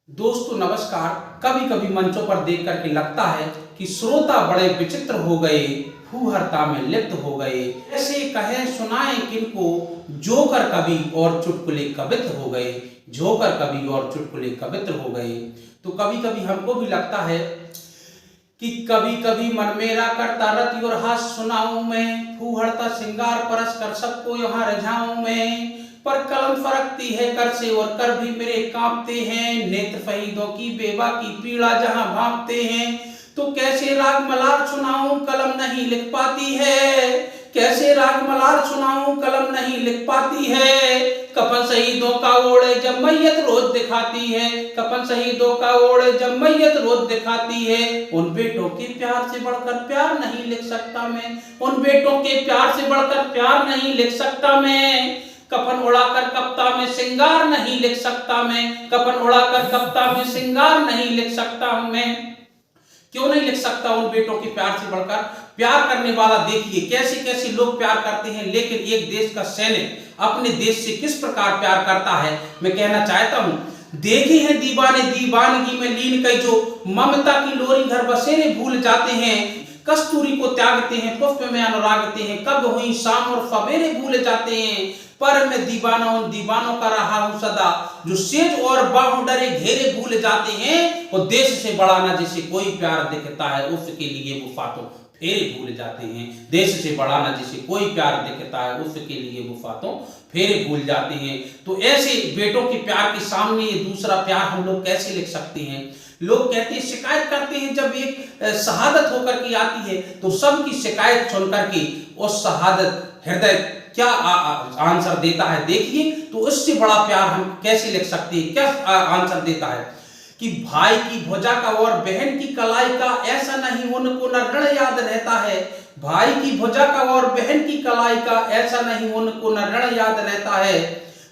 दोस्तों नमस्कार। कभी कभी मंचों पर देख करके लगता है कि श्रोता बड़े विचित्र हो गए, फूहरता में लिप्त हो गए। ऐसे कहे सुनाए किनको, जोकर कवि और चुटकुले कवित्र हो गए। जोकर कवि और चुटकुले कवित्र हो गए। तो कभी कभी हमको भी लगता है कि कभी कभी मन मेरा करता रति और हास सुनाऊं मैं, फूहड़ता श्रृंगार परस कर सबको यहाँ रझाऊं मैं। पर कलम फरकती है कर से और कर भी मेरे कांपते हैं, नेत्र फहीदों की बेवा की पीड़ा जहां भांपते हैं। तो कैसे राग मलार सुनाऊं कलम नहीं लिख पाती है, कैसे राग मलार सुनाऊं कलम नहीं लिख पाती है। कफन शहीदों का ओढ़े जब मैयत रोज दिखाती है, कफन शहीदों का ओढ़े जब मैयत रोज दिखाती है। उन बेटों के प्यार से बढ़कर प्यार नहीं लिख सकता मैं, उन बेटों के प्यार से बढ़कर प्यार नहीं लिख सकता मैं। कफन उड़ाकर कप्ता में श्रृंगार नहीं लिख सकता मैं, कफन उड़ाकर कप्ता में श्रृंगार नहीं लिख सकता हूं मैं। क्यों नहीं लिख सकता उन बेटों के प्यार से बढ़कर? प्यार करने वाला देखिए कैसे कैसे लोग प्यार करते हैं, लेकिन एक देश का सैनिक अपने देश से किस प्रकार प्यार करता है मैं कहना चाहता हूं। देखे हैं दीवाने दीवानगी में लीन कई जो ममता की लोरी घर बसेरे भूल जाते हैं। कस्तूरी को त्यागते हैं पुष्प में अनुरागते हैं, कब हुई शाम और सवेरे भूल जाते हैं। पर मैं दीवाना उन दीवानों का रहा हूं सदा, जो सेज और बाहों डरे घेरे भूल जाते हैं। और देश से बड़ा ना जिसे कोई प्यार दिखता है उसके लिए वो फातों फेरे भूल जाते हैं। देश से बड़ा ना जिसे कोई प्यार दिखता है उसके लिए वो फातों फेरे भूल जाते हैं। तो ऐसे बेटों के प्यार के सामने ये दूसरा प्यार हम लोग कैसे लिख सकते हैं? लोग कहते हैं, शिकायत करते हैं जब एक शहादत होकर के आती है तो सबकी शिकायत सुनकर के उस शहादत हृदय क्या आंसर देता है देखिए। तो उससे बड़ा प्यार हम कैसे लिख सकते हैं? क्या आंसर देता है कि भाई की भुजा का और बहन की कलाई का ऐसा नहीं उनको न ऋण याद रहता है। भाई की भुजा का और बहन की कलाई का ऐसा नहीं उनको न ऋण याद रहता है।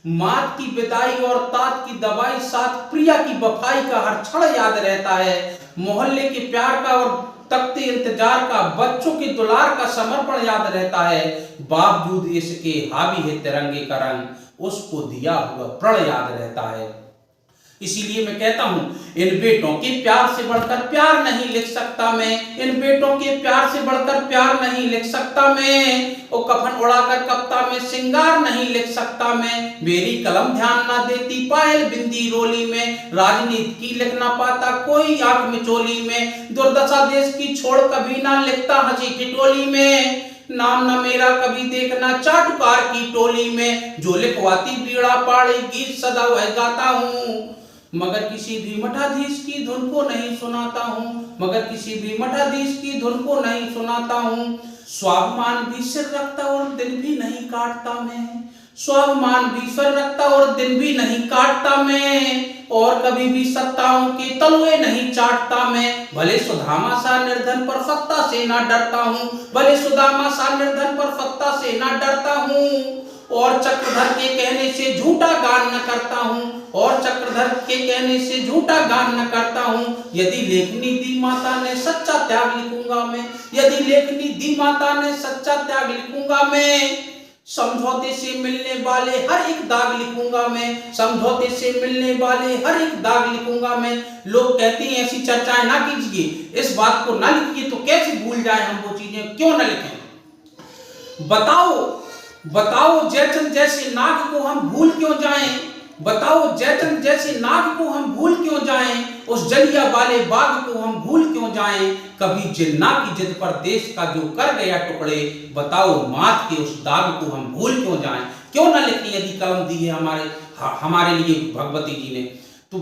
मात की विदाई और तात की दवाई साथ प्रिया की वफाई का हर क्षण याद रहता है। मोहल्ले के प्यार का और तकते इंतजार का, बच्चों के दुलार का समर्पण याद रहता है। बावजूद इसके हावी है तिरंगे का रंग, उसको दिया हुआ प्रण याद रहता है। इसीलिए मैं कहता हूं, इन बेटों के प्यार से बढ़कर प्यार नहीं लिख सकता मैं, इन बेटों के प्यार से बढ़कर प्यार नहीं लिख सकता मैं। ओ कफन उड़ाकर कप्ता में श्रृंगार नहीं लिख सकता मैं। मेरी कलम ध्यान ना देती पायल बिंदी रोली में, राजनीति की लिख ना पाता कोई आंख में चोली में। दुर्दशा देश की छोड़ कभी ना लिखता हंसी ठिठोली में, नाम न मेरा कभी देखना चाटुकार की टोली में। जो लिखवाती बीड़ा पाड़ी गीत सदा वह गाता हूँ, मगर किसी भी मठाधीश की धुन को नहीं सुनाता हूँ, मगर किसी भी मठाधीश की धुन को नहीं सुनाता हूँ। स्वाभिमान भी सिर रखता और दिन भी नहीं काटता मैं, स्वाभिमान भी सिर रखता और दिन भी नहीं काटता मैं। और कभी भी सत्ताओं के तलवे नहीं चाटता मैं। भले सुदामा सा निर्धन पर सत्ता से ना डरता हूँ, भले सुदामा सा निर्धन पर सत्ता से ना डरता हूँ। और चक्रधर के कहने से झूठा गान न करता हूँ, और चक्रधर के कहने से झूठा गान न करता हूँ। यदि लेखनी दी माता ने सच्चा त्याग लिखूंगा मैं, यदि लेखनी दी माता ने सच्चा त्याग लिखूंगा मैं। समझौते से मिलने वाले हर एक दाग लिखूंगा मैं, समझौते से मिलने वाले हर एक दाग लिखूंगा मैं। लोग कहते हैं ऐसी चर्चाएं ना कीजिए, इस बात को ना लिखिए, तो कैसे भूल जाए हम वो चीजें, क्यों ना लिखें? बताओ बताओ जयचंद जैसे नाग को हम भूल क्यों जाएं, बताओ जयचंद जैसे नाग को हम भूल क्यों जाएं। उस जलिया वाले बाग को हम भूल क्यों जाएं। कभी जिन्ना की जिद पर देश का जो कर गया टुकड़े, बताओ मात के उस दाग को हम भूल क्यों जाएं। क्यों ना लिखें यदि कलम दी है हमारे लिए भगवती जी ने। तो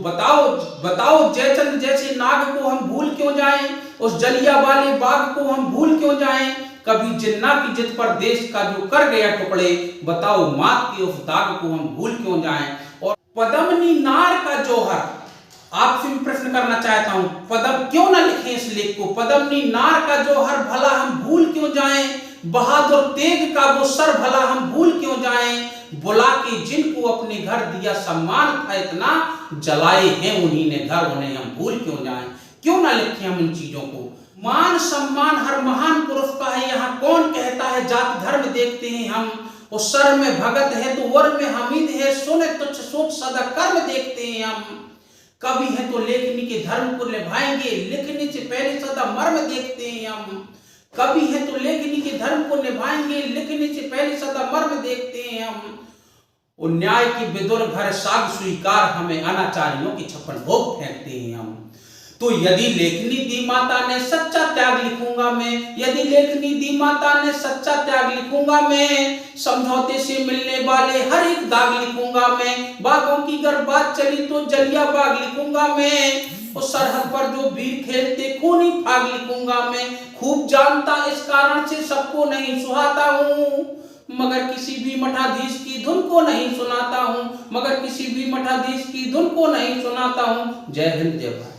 बताओ जयचंद जैसे नाग को हम भूल क्यों जाएं, उस जलिया वाले बाग को हम भूल क्यों जाएं। कभी जिन्ना की जिद पर देश का जो कर गया टुकड़े, बताओ मात के उस दाग को हम भूल क्यों जाएं। और पद्मनी नार का जौहर, आपसे भी प्रश्न करना चाहता हूं, पद्म क्यों ना लिखें इस लेख को। पद्मनी नार का जौहर भला हम भूल क्यों जाएं, बहादुर तेग का वो सर भला हम भूल क्यों जाएं। बुला के जिनको अपने घर दिया सम्मान था इतना, जलाए हैं उन्हीं ने घर, उन्हें हम भूल क्यों जाएं। क्यों ना लिखें हम इन चीजों को। मान सम्मान हर महान पुरुष का है, यहाँ कौन कहता है जाति धर्म देखते हैं हम। वो सर में भगत है तो वर में हमीद है, सुने तुच्छ सोच सदा कर्म देखते हैं हम। कवि हैं तो लेखनी के धर्म को निभाएंगे, लिखने से पहले सदा मर्म देखते हैं हम। कवि हैं तो लेखनी के धर्म को निभाएंगे, लिखने से पहले सदा मर्म देखते हैं हम। और न्याय की विदुर घर साग स्वीकार, हमें अनाचारियों की छप्पन भोग फेंकते हैं हम। तो यदि लेखनी दी माता ने सच्चा त्याग लिखूंगा मैं, यदि लेखनी दी माता ने सच्चा त्याग लिखूंगा मैं, समझौते से मिलने वाले हर एक दाग लिखूंगा मैं। बागों की अगर बात चली तो जलिया बाग लिखूंगा मैं, और सरहद पर जो वीर खेलते खूनी फाग लिखूंगा मैं। खूब जानता इस कारण से सबको नहीं सुहाता हूँ, मगर किसी भी मठाधीश की धुन को नहीं सुनाता हूँ, मगर किसी भी मठाधीश की धुन को नहीं सुनाता हूँ। जय हिंद, जय भारत।